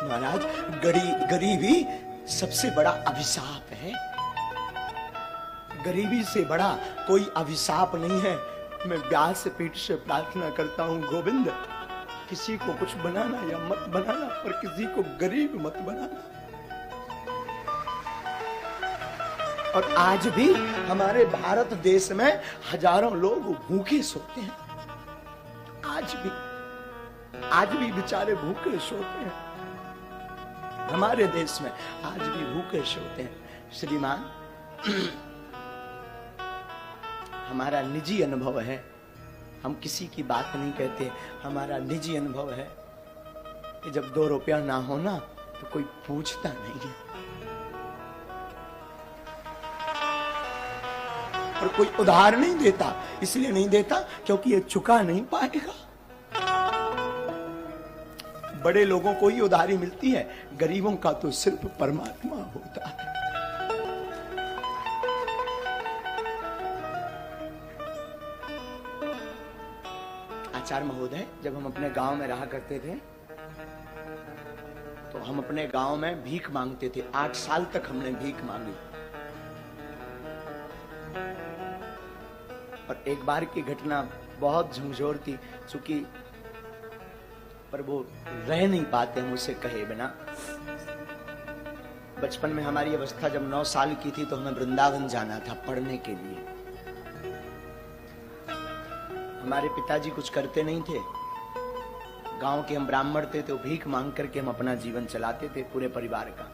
महाराज, गरीबी सबसे बड़ा अभिशाप है। गरीबी से बड़ा कोई अभिशाप नहीं है। मैं व्यास पीठ से प्रार्थना करता हूं, गोविंद, किसी को कुछ बनाना या मत बनाना, पर किसी को गरीब मत बनाना। और आज भी हमारे भारत देश में हजारों लोग भूखे सोते हैं। आज भी बेचारे भूखे सोते हैं। हमारे देश में आज भी भूखे सोते हैं। श्रीमान, हमारा निजी अनुभव है, हम किसी की बात नहीं कहते, हमारा निजी अनुभव है कि जब 2 रुपया ना हो ना तो कोई पूछता नहीं है, और कोई उधार नहीं देता। इसलिए नहीं देता क्योंकि ये चुका नहीं पाएगा। बड़े लोगों को ही उधारी मिलती है, गरीबों का तो सिर्फ परमात्मा होता है। आचार्य महोदय, जब हम अपने गांव में रहा करते थे तो हम अपने गांव में भीख मांगते थे। 8 साल तक हमने भीख मांगी। और एक बार की घटना बहुत झंझोर थी, चूंकि पर वो रह नहीं पाते मुझसे कहे बिना। बचपन में हमारी अवस्था जब 9 साल की थी तो हमें वृंदावन जाना था पढ़ने के लिए। हमारे पिताजी कुछ करते नहीं थे, गांव के हम ब्राह्मण थे, तो भीख मांग करके हम अपना जीवन चलाते थे पूरे परिवार का।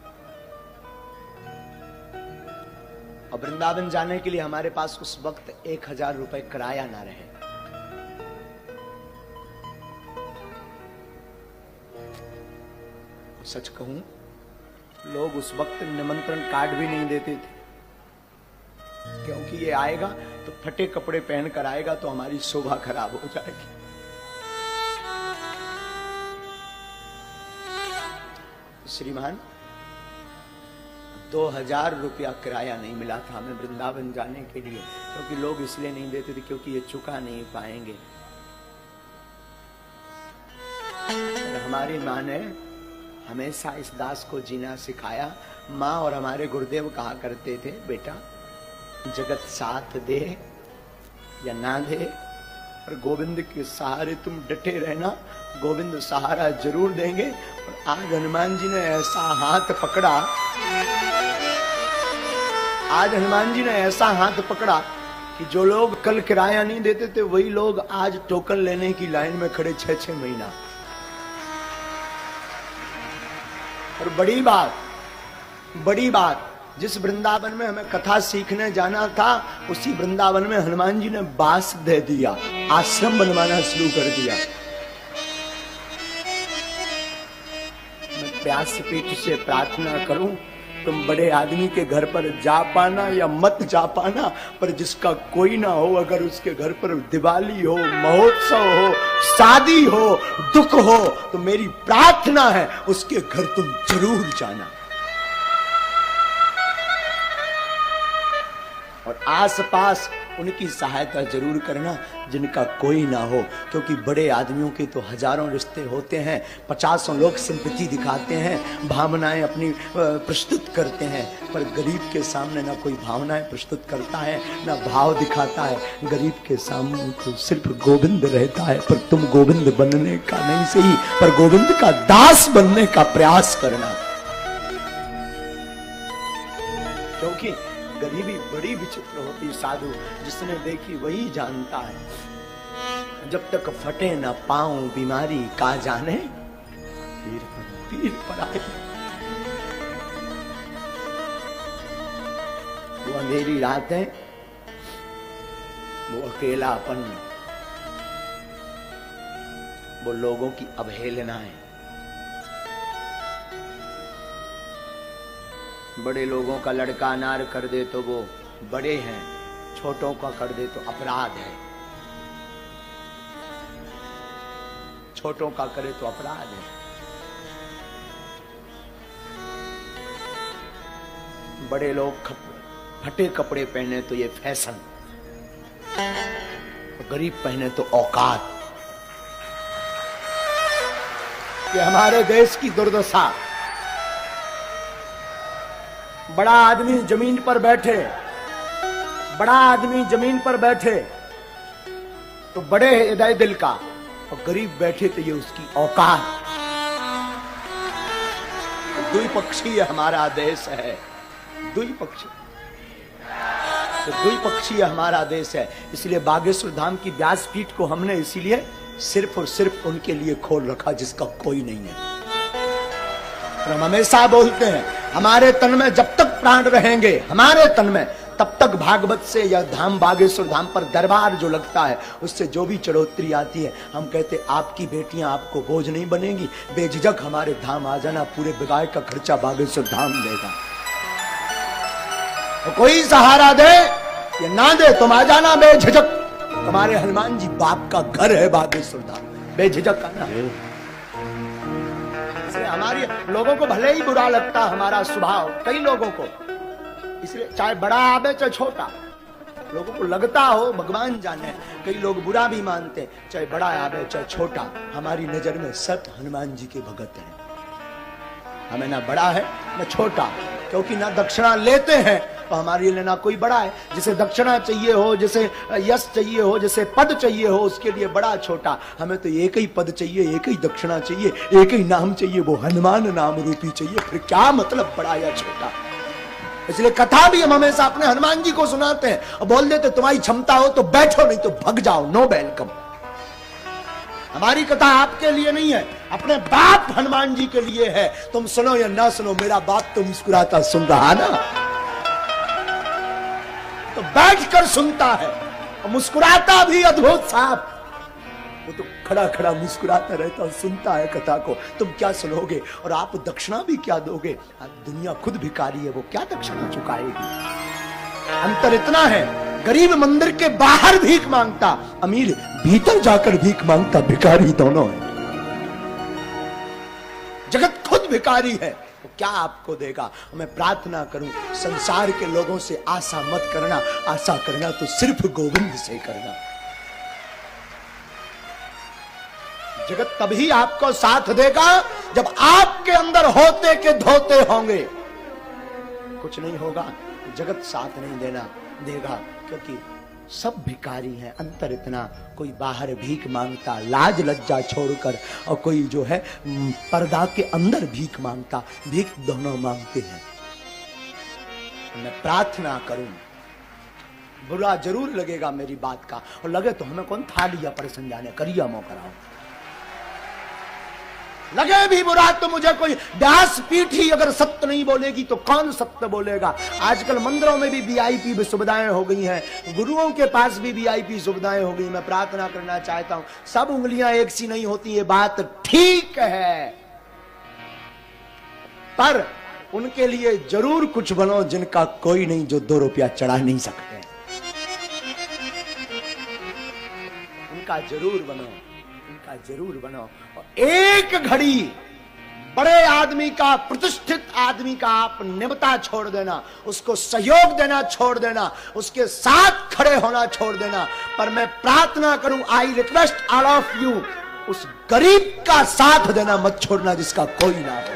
और वृंदावन जाने के लिए हमारे पास उस वक्त 1000 रुपए किराया ना रहे। सच कहूं, लोग उस वक्त निमंत्रण कार्ड भी नहीं देते थे, क्योंकि ये आएगा तो फटे कपड़े पहनकर आएगा तो हमारी शोभा खराब हो जाएगी। श्रीमान, 2000 रुपया किराया नहीं मिला था हमें वृंदावन जाने के लिए, क्योंकि लोग इसलिए नहीं देते थे क्योंकि ये चुका नहीं पाएंगे। हमारी माँ ने हमेशा इस दास को जीना सिखाया। माँ और हमारे गुरुदेव कहा करते थे, बेटा जगत साथ दे या ना दे, और गोविंद के सहारे तुम डटे रहना, गोविंद सहारा जरूर देंगे। और आज हनुमान जी ने ऐसा हाथ पकड़ा, आज हनुमान जी ने ऐसा हाथ पकड़ा कि जो लोग कल किराया नहीं देते थे वही लोग आज टोकन लेने की लाइन में खड़े 6-6 महीना। और बड़ी बात, जिस वृंदावन में हमें कथा सीखने जाना था उसी वृंदावन में हनुमान जी ने बास दे दिया, आश्रम बनवाना शुरू कर दिया। मैं व्यासपीठ से प्रार्थना करूं, तुम बड़े आदमी के घर पर जा पाना या मत जा पाना, पर जिसका कोई ना हो, अगर उसके घर पर दिवाली हो, महोत्सव हो, शादी हो, दुख हो, तो मेरी प्रार्थना है उसके घर तुम जरूर जाना। और आसपास उनकी सहायता जरूर करना जिनका कोई ना हो, क्योंकि बड़े आदमियों के तो हजारों रिश्ते होते हैं, 50 लोग सिंपैथी दिखाते हैं, भावनाएं अपनी प्रस्तुत करते हैं, पर गरीब के सामने ना कोई भावनाएं प्रस्तुत करता है ना भाव दिखाता है। गरीब के सामने तो सिर्फ गोविंद रहता है। पर तुम गोविंद बनने का नहीं सही, पर गोविंद का दास बनने का प्रयास करना, क्योंकि गरीबी बड़ी विचित्र होती। साधु जिसने देखी वही जानता है। जब तक फटे न पाऊं बीमारी का जाने, पीर पर आए। वो अंधेरी रातें, वो अकेलापन, वो लोगों की अवहेलनाएं। बड़े लोगों का लड़का अनार कर दे तो वो बड़े हैं, छोटों का कर दे तो अपराध है, छोटों का करे तो अपराध है। बड़े लोग फटे कपड़े पहने तो ये फैशन, गरीब पहने तो औकात। कि हमारे देश की दुर्दशा। बड़ा आदमी जमीन पर बैठे, बड़ा आदमी जमीन पर बैठे तो बड़े हृदय दिल का, और गरीब बैठे तो ये उसकी औकात। तो द्विपक्षीय हमारा देश है, द्विपक्षीय, तो द्विपक्षीय हमारा देश है। इसलिए बागेश्वर धाम की व्यासपीठ को हमने इसीलिए सिर्फ और सिर्फ उनके लिए खोल रखा जिसका कोई नहीं है। तो हम हमेशा बोलते हैं हमारे तन में जब तक प्राण रहेंगे, हमारे तन में, तब तक भागवत से या धाम बागेश्वर धाम पर दरबार जो लगता है उससे जो भी चढ़ोतरी आती है, हम कहते आपकी बेटियां आपको बोझ नहीं बनेगी, बेझिझक हमारे धाम आ जाना, पूरे बिगाड़ का खर्चा बागेश्वर धाम देगा। तो कोई सहारा दे या ना दे, तुम आ जाना बेझिझक। तुम्हारे हनुमान जी बाप का घर है बागेश्वर धाम, बेझिझक आना। इसलिए हमारी लोगों को भले ही बुरा लगता हमारा स्वभाव, कई लोगों को, इसलिए चाहे बड़ा आवे चाहे छोटा, लोगों को लगता हो, भगवान जाने, कई लोग बुरा भी मानते, चाहे बड़ा आवे चाहे छोटा, हमारी नजर में सब हनुमान जी के भगत हैं। हमें ना बड़ा है ना छोटा, क्योंकि ना दक्षिणा लेते हैं तो हमारे लिए ना कोई बड़ा है। जिसे दक्षिणा चाहिए हो, जिसे यश चाहिए हो, जिसे पद चाहिए हो, उसके लिए बड़ा छोटा। हमें तो एक ही पद चाहिए, एक ही दक्षिणा चाहिए, एक ही नाम चाहिए, वो हनुमान नाम रूपी चाहिए। फिर क्या मतलब बड़ा या छोटा। इसलिए कथा भी हम हमेशा अपने हनुमान जी को सुनाते हैं और बोल देते तुम्हारी क्षमता हो तो बैठो, नहीं तो भग जाओ, नो वेलकम। हमारी कथा आपके लिए नहीं है, अपने बाप हनुमान जी के लिए है। तुम सुनो या ना सुनो, मेरा बाप तो मुस्कुराता सुन रहा ना, तो बैठकर सुनता है और मुस्कुराता भी अद्भुत साहब। वो तो खड़ा खड़ा मुस्कुराता रहता और सुनता है कथा को। तुम क्या सुनोगे और आप दक्षिणा भी क्या दोगे? दुनिया खुद भिखारी है, वो क्या दक्षिणा चुकाएगी? अंतर इतना है, गरीब मंदिर के बाहर भीख मांगता, अमीर भीतर जाकर भीख मांगता, भिखारी दोनों है। जगत खुद भिखारी है, तो क्या आपको देगा? मैं प्रार्थना करूं संसार के लोगों से आशा मत करना, आशा करना तो सिर्फ गोविंद से करना। जगत तभी आपको साथ देगा जब आपके अंदर होते के धोते होंगे। कुछ नहीं होगा, जगत साथ नहीं देगा, क्योंकि सब भिखारी हैं। अंतर इतना, कोई बाहर भीख मांगता लाज लज्जा छोड़कर, और कोई जो है पर्दा के अंदर भीख मांगता, भीख दोनों मांगते हैं। मैं प्रार्थना करूं, बुरा जरूर लगेगा मेरी बात का, और लगे तो हमें कौन था लिया परेशान जाने, करिया मो कराओ। लगे भी बुरा तो मुझे कोई व्यासपीठ ही अगर सत्य नहीं बोलेगी तो कौन सत्य बोलेगा? आजकल मंदिरों में भी वीआईपी सुविधाएं हो गई हैं, गुरुओं के पास भी वीआईपी सुविधाएं हो गई। मैं प्रार्थना करना चाहता हूं, सब उंगलियां एक सी नहीं होती, ये बात ठीक है, पर उनके लिए जरूर कुछ बनो जिनका कोई नहीं, जो 2 रुपया चढ़ा नहीं सकते, उनका जरूर बनो, उनका जरूर बनो। एक घड़ी बड़े आदमी का, प्रतिष्ठित आदमी का आप निमता छोड़ देना, उसको सहयोग देना छोड़ देना, उसके साथ खड़े होना छोड़ देना। पर मैं प्रार्थना करूं, I request all of you, उस गरीब का साथ देना मत छोड़ना जिसका कोई ना हो।